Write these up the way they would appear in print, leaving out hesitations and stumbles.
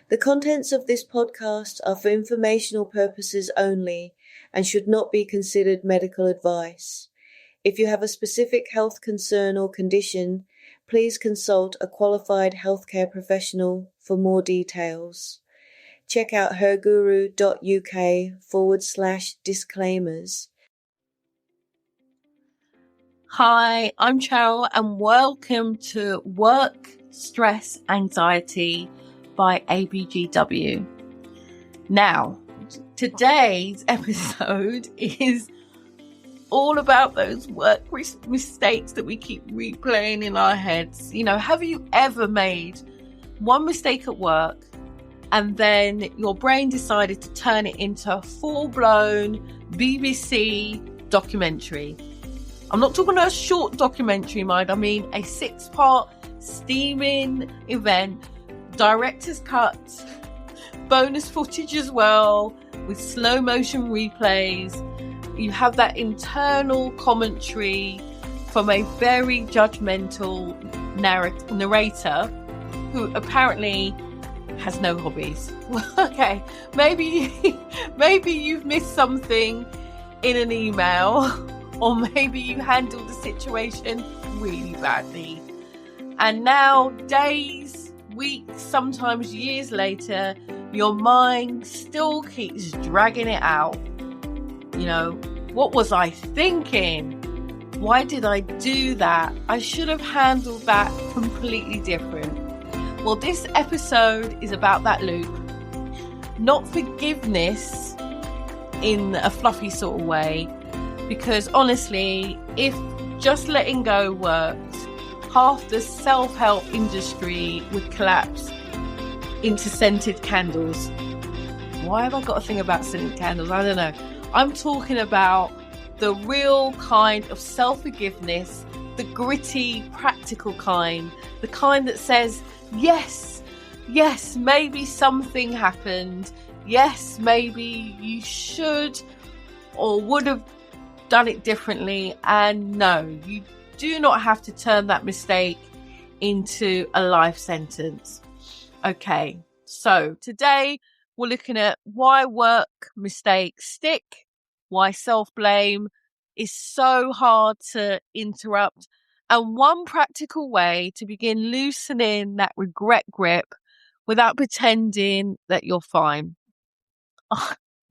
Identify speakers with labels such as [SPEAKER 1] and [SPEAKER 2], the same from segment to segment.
[SPEAKER 1] The contents of this podcast are for informational purposes only and should not be considered medical advice. If you have a specific health concern or condition, please consult a qualified healthcare professional for more details. Check out herguru.uk/disclaimers.
[SPEAKER 2] Hi, I'm Cheryl and welcome to Work, Stress, Anxiety by ABGW. Now, today's episode is all about those work mistakes that we keep replaying in our heads. You know, have you ever made one mistake at work and then your brain decided to turn it into a full-blown BBC documentary? I'm not talking about a short documentary, mind. I mean a 6-part steaming event, director's cut, bonus footage as well, with slow motion replays. You have that internal commentary from a very judgmental narrator who apparently has no hobbies. Okay, maybe you've missed something in an email, or maybe you handled the situation really badly. And now, days, weeks, sometimes years later, your mind still keeps dragging it out. You know, what was I thinking? Why did I do that? I should have handled that completely different. Well, this episode is about that loop. Not forgiveness in a fluffy sort of way, because honestly, if just letting go worked, half the self-help industry would collapse into scented candles. Why have I got a thing about scented candles? I don't know. I'm talking about the real kind of self-forgiveness, the gritty, practical kind, the kind that says, yes, maybe something happened. Yes, maybe you should or would have done it differently. And no, you do not have to turn that mistake into a life sentence. Okay, so today we're looking at why work mistakes stick, why self-blame is so hard to interrupt, and one practical way to begin loosening that regret grip without pretending that you're fine.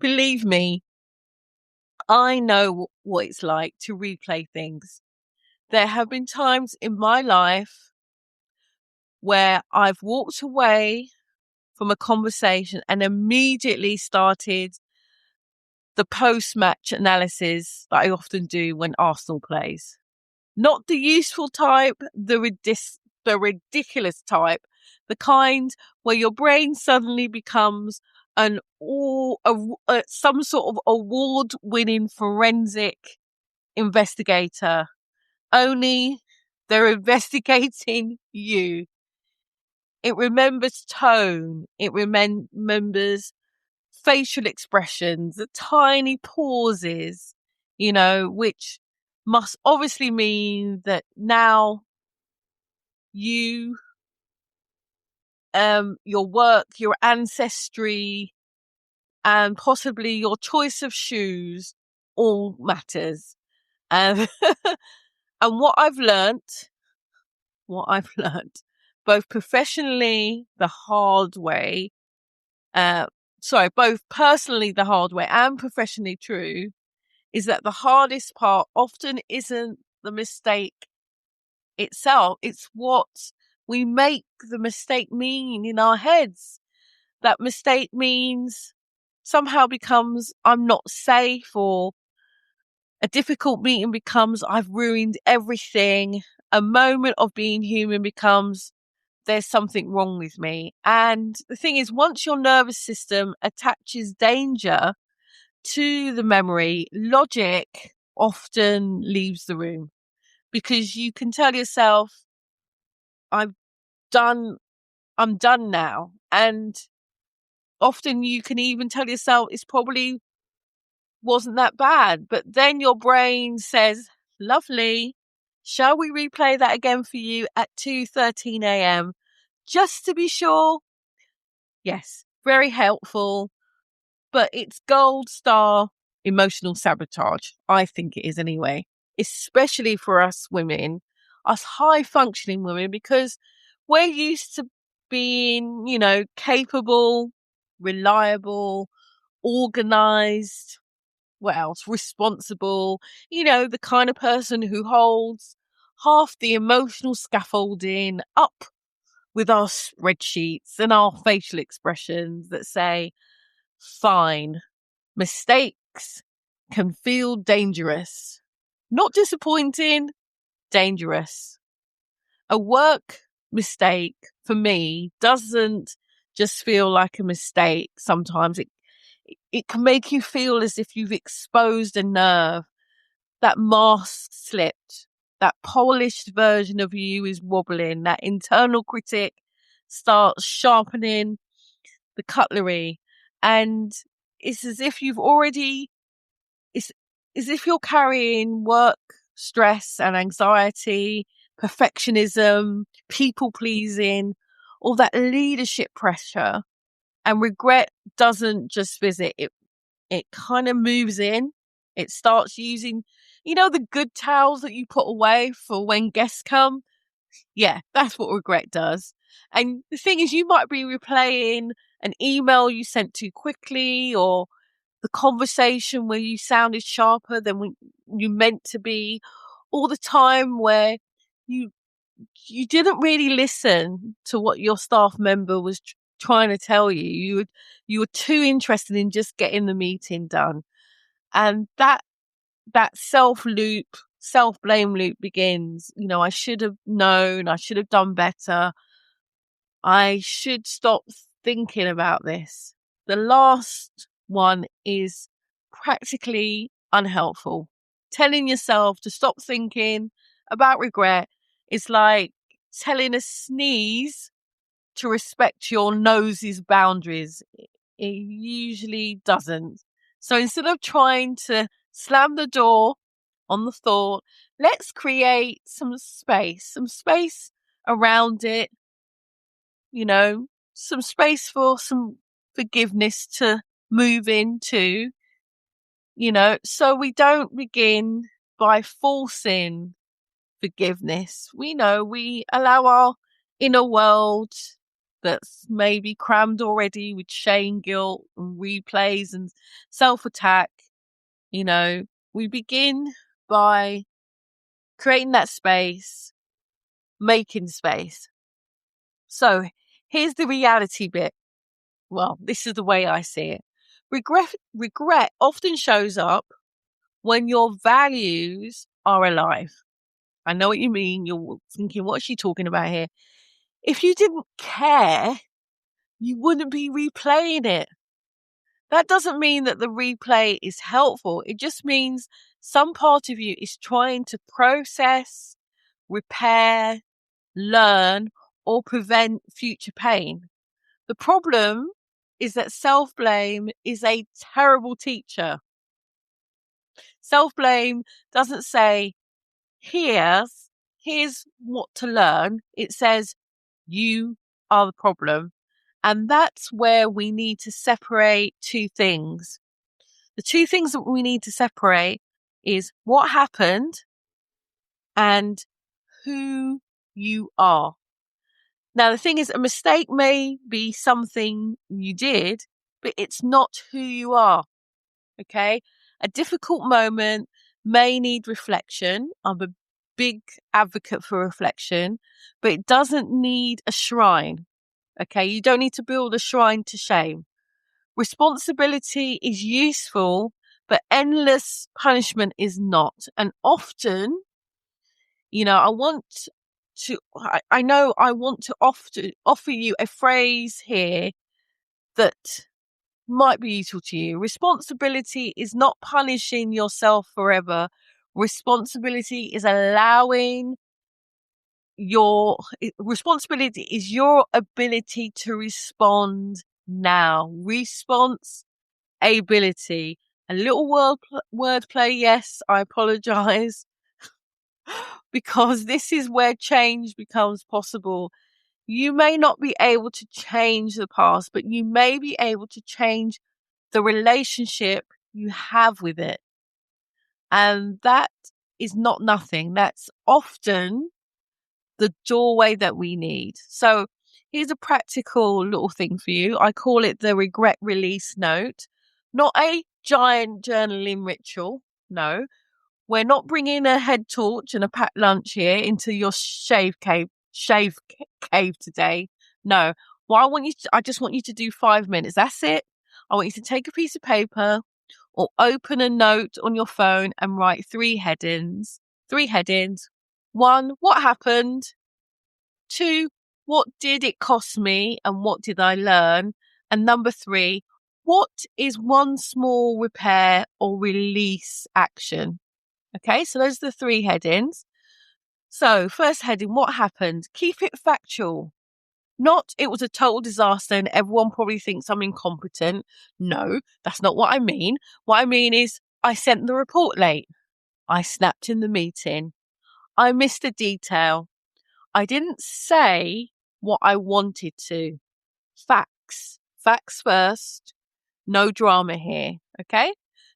[SPEAKER 2] Believe me, I know what it's like to replay things. There have been times in my life where I've walked away from a conversation and immediately started the post-match analysis that I often do when Arsenal plays. Not the useful type, the ridiculous type, the kind where your brain suddenly becomes some sort of award-winning forensic investigator. Only they're investigating you. It remembers tone. It remembers facial expressions, the tiny pauses, you know, which must obviously mean that now you, your work, your ancestry, and possibly your choice of shoes all matters. And what I've learnt, both professionally the hard way, both personally the hard way and professionally true, is that the hardest part often isn't the mistake itself. It's what we make the mistake mean in our heads. That mistake means somehow becomes I'm not safe, or a difficult meeting becomes I've ruined everything. A moment of being human becomes there's something wrong with me. And the thing is, once your nervous system attaches danger to the memory, logic often leaves the room, because you can tell yourself, I'm done now. And often you can even tell yourself it's probably wasn't that bad. But then your brain says, lovely, shall we replay that again for you at 2:13 a.m. just to be sure? Yes, very helpful, but it's gold star emotional sabotage. I think it is anyway, especially for us women, us high functioning women, because we're used to being, capable, reliable, organized, what else? Responsible, the kind of person who holds half the emotional scaffolding up with our spreadsheets and our facial expressions that say, fine, mistakes can feel dangerous. Not disappointing, dangerous. A work mistake for me doesn't just feel like a mistake. Sometimes it can make you feel as if you've exposed a nerve. That mask slipped. That polished version of you is wobbling. That internal critic starts sharpening the cutlery. And it's as if it's as if you're carrying work, stress and anxiety, perfectionism, people pleasing, all that leadership pressure. And regret doesn't just visit, it kind of moves in. It starts using, the good towels that you put away for when guests come. Yeah, that's what regret does. And the thing is, you might be replaying an email you sent too quickly, or the conversation where you sounded sharper than you meant to be, all the time where you didn't really listen to what your staff member was trying to tell you. You were too interested in just getting the meeting done. And that self-blame loop begins. I should have known, I should have done better. I should stop thinking about this. The last one is practically unhelpful. Telling yourself to stop thinking about regret is like telling a sneeze to respect your nose's boundaries. It usually doesn't. So instead of trying to slam the door on the thought, let's create some space around it, some space for some forgiveness to move into, so we don't begin by forcing forgiveness. We allow our inner world that's maybe crammed already with shame, guilt, and replays and self-attack. We begin by creating that space, making space. So here's the reality bit. Well, this is the way I see it. Regret often shows up when your values are alive. I know what you mean. You're thinking, what's she talking about here? If you didn't care, you wouldn't be replaying it. That doesn't mean that the replay is helpful. It just means some part of you is trying to process, repair, learn, or prevent future pain. The problem is that self-blame is a terrible teacher. Self-blame doesn't say, here's what to learn. It says, you are the problem. And that's where we need to separate two things. The two things that we need to separate is what happened and who you are. Now, the thing is, a mistake may be something you did, but it's not who you are. Okay? A difficult moment may need reflection. I'm a big advocate for reflection, but it doesn't need a shrine. Okay? You don't need to build a shrine to shame. Responsibility is useful, but endless punishment is not. And often, I want to offer you a phrase here that might be useful to you. Responsibility is not punishing yourself forever. Responsibility is responsibility is your ability to respond now. Response ability. A little wordplay. Yes, I apologize. Because this is where change becomes possible. You may not be able to change the past, but you may be able to change the relationship you have with it. And that is not nothing. That's often the doorway that we need. So here's a practical little thing for you. I call it the regret release note. Not a giant journaling ritual. No, we're not bringing a head torch and a packed lunch here into your shave cave today. No, I just want you to do 5 minutes. That's it. I want you to take a piece of paper or open a note on your phone and write 3 headings. 3 headings. 1, what happened? 2, what did it cost me and what did I learn? And number 3, what is one small repair or release action? Okay, so those are the 3 headings. So first heading, what happened? Keep it factual. Not it was a total disaster and everyone probably thinks I'm incompetent. No, that's not what I mean. What I mean is I sent the report late. I snapped in the meeting. I missed a detail. I didn't say what I wanted to. Facts. Facts first. No drama here. Okay.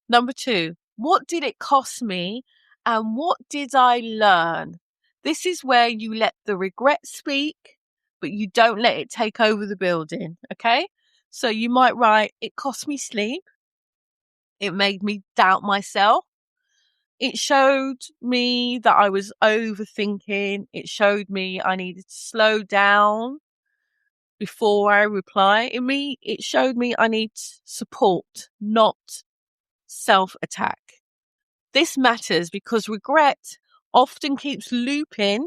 [SPEAKER 2] Number 2, what did it cost me and what did I learn? This is where you let the regret speak, but you don't let it take over the building. Okay. So you might write, it cost me sleep. It made me doubt myself. It showed me that I was overthinking. It showed me I needed to slow down before I reply. It showed me I need support, not self-attack. This matters because regret often keeps looping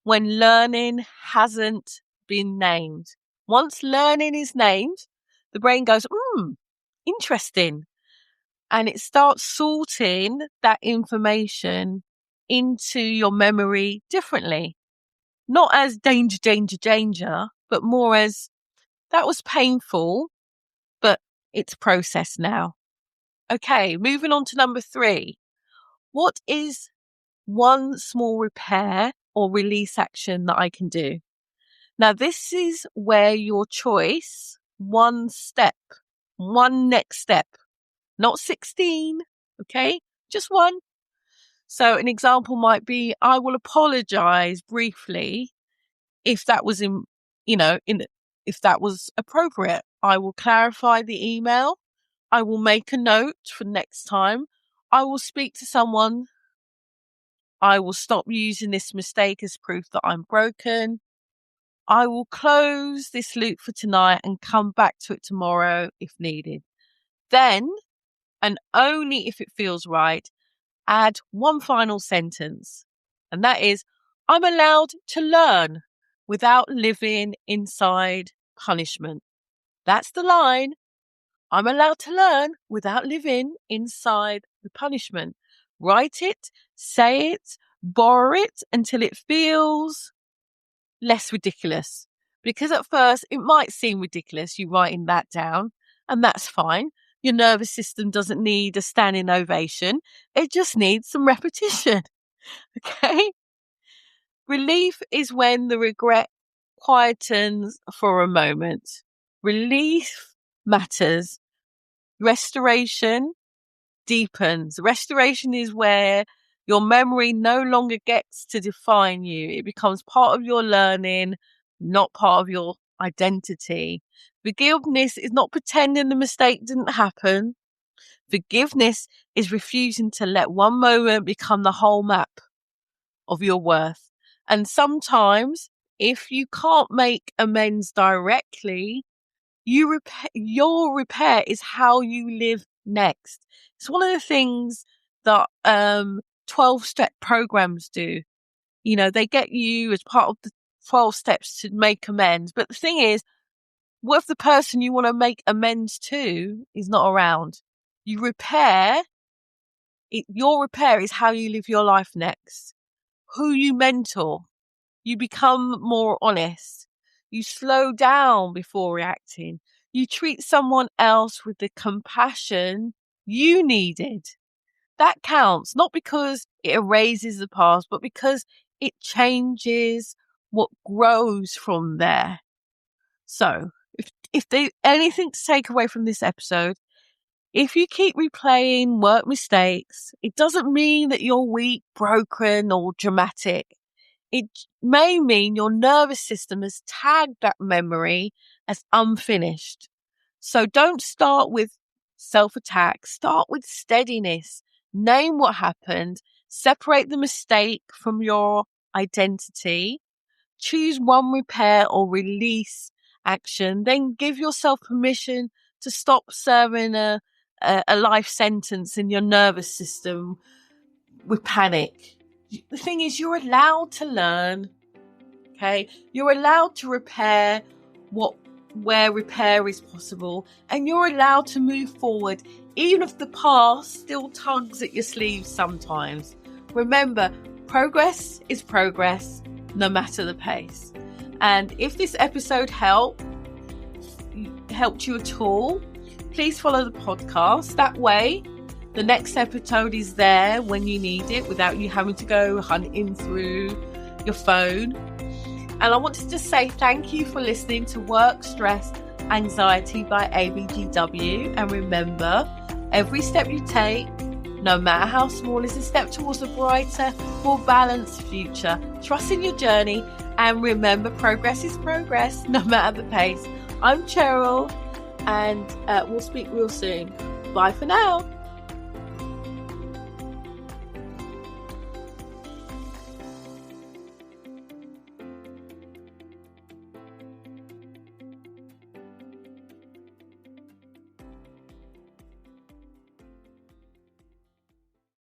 [SPEAKER 2] when learning hasn't been named. Once learning is named, the brain goes, interesting. And it starts sorting that information into your memory differently. Not as danger, danger, danger, but more as that was painful, but it's processed now. Okay, moving on to number 3. What is one small repair or release action that I can do? Now, this is where your choice, one next step, not 16, okay? Just one. So an example might be, I will apologize briefly if that was if that was appropriate. I will clarify the email. I will make a note for next time. I will speak to someone. I will stop using this mistake as proof that I'm broken. I will close this loop for tonight and come back to it tomorrow if needed. Then, and only if it feels right, add one final sentence. And that is, I'm allowed to learn without living inside punishment. That's the line. I'm allowed to learn without living inside the punishment. Write it, say it, borrow it until it feels less ridiculous. Because at first it might seem ridiculous, you writing that down, and that's fine. Your nervous system doesn't need a standing ovation. It just needs some repetition. Okay? Relief is when the regret quietens for a moment. Relief matters. Restoration deepens. Restoration is where your memory no longer gets to define you. It becomes part of your learning, not part of your identity. Forgiveness is not pretending the mistake didn't happen. Forgiveness is refusing to let one moment become the whole map of your worth. And sometimes, if you can't make amends directly, your repair is how you live next. It's one of the things that 12-step programs do. You know, they get you as part of the 12 steps to make amends. But the thing is, what if the person you want to make amends to is not around? You repair it. Your repair is how you live your life next. Who you mentor. You become more honest. You slow down before reacting. You treat someone else with the compassion you needed. That counts, not because it erases the past, but because it changes what grows from there. So if there's anything to take away from this episode, if you keep replaying work mistakes, it doesn't mean that you're weak, broken, or dramatic. It may mean your nervous system has tagged that memory as unfinished. So don't start with self-attack. Start with steadiness. Name what happened. Separate the mistake from your identity. Choose one repair or release action. Then give yourself permission to stop serving a life sentence in your nervous system with panic. The thing is, you're allowed to learn, okay? You're allowed to repair where repair is possible, and you're allowed to move forward, even if the past still tugs at your sleeves sometimes. Remember, progress is progress, no matter the pace. And if this episode helped you at all, please follow the podcast. That way, the next episode is there when you need it without you having to go hunting through your phone. And I wanted to say thank you for listening to Work, Stress, Anxiety by ABGW. And remember, every step you take, no matter how small, is a step towards a brighter, more balanced future. Trust in your journey, and remember, progress is progress, no matter the pace. I'm Cheryl, and we'll speak real soon. Bye for now.